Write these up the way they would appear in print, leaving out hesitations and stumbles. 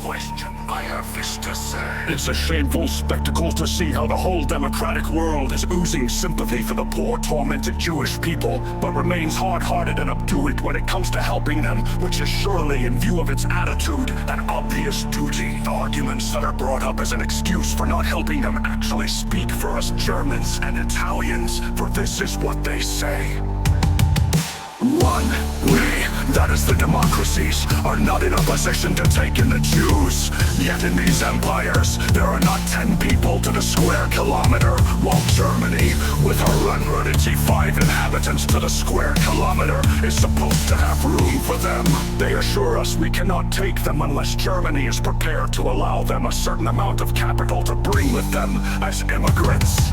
question, I have this to say. It's a shameful spectacle to see how the whole democratic world is oozing sympathy for the poor, tormented Jewish people, but remains hard-hearted and obdurate when it comes to helping them, which is surely, in view of its attitude, an obvious duty. The arguments that are brought up as an excuse for not helping them actually speak for us Germans and Italians, for this is what they say. 1. We, that is the democracies, are not in a position to take in the Jews. Yet in these empires, there are not 10 people to the square kilometer, while Germany, with her unruly 5 inhabitants to the square kilometer, is supposed to have room for them. They assure us we cannot take them unless Germany is prepared to allow them a certain amount of capital to bring with them as immigrants.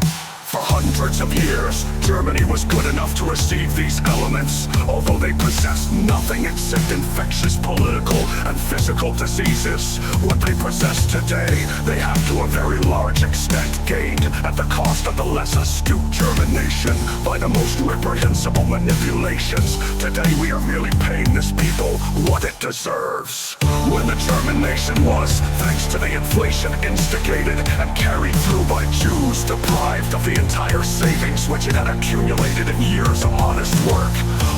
For hundreds of years, Germany was good enough to receive these elements, although they possessed nothing except infectious political and physical diseases. What they possess today, they have to a very large extent gained at the cost of the less astute German nation by the most reprehensible manipulations. Today we are merely paying this people what it deserves. When the German nation was, thanks to the inflation instigated and carried through by Jews, deprived of the entire savings which it had accumulated in years of honest work.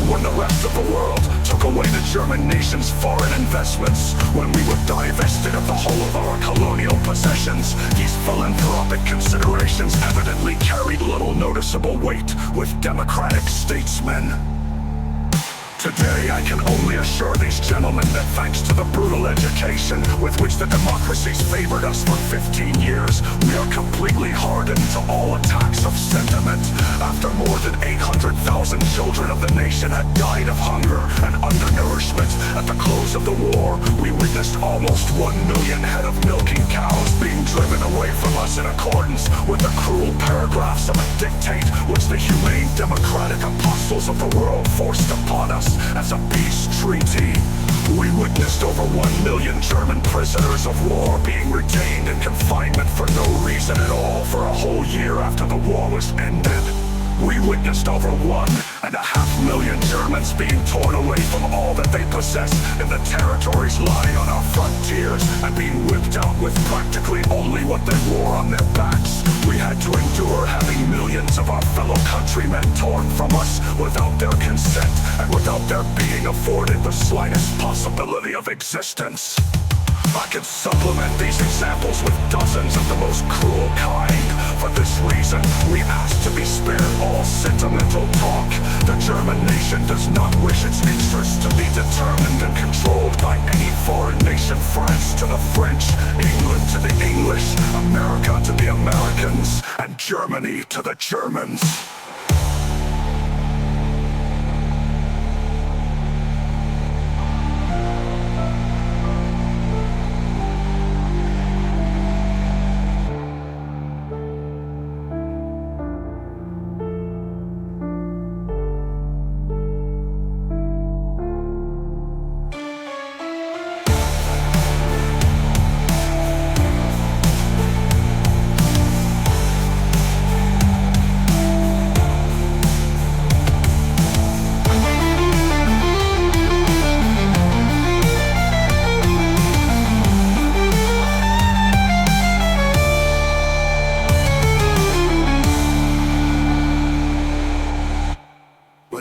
When the rest of the world took away the German nation's foreign investments, when we were divested of the whole of our colonial possessions, these philanthropic considerations evidently carried little noticeable weight with democratic statesmen. Today I can only assure these gentlemen that thanks to the brutal education with which the democracies favored us for 15 years, we are completely hardened to all attacks of sentiment. After more than 800,000 children of the nation had died of hunger and undernourishment at the close of the war, we witnessed almost 1 million head of milking cows being driven away from us in accordance with the cruel paragraphs of a dictate which the humane democratic apostles of the world forced upon us as a peace treaty. We witnessed over 1 million German prisoners of war being retained in confinement for no reason at all for a whole year after the war was ended. We witnessed over 1.5 million Germans being torn away from all that they possess in the territories lying on our frontiers and being whipped out with practically only what they wore on their backs. We had to endure having millions of our fellow countrymen torn from us without their consent and without their being afforded the slightest possibility of existence. I can supplement these examples with dozens of the most cruel kind. For this reason, we ask to be spared all sentimental talk. The German nation does not wish its interests to be determined and controlled by any foreign nation. France to the French, England to the English, America to the Americans, and Germany to the Germans.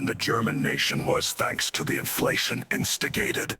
When the German nation was, thanks to the inflation instigated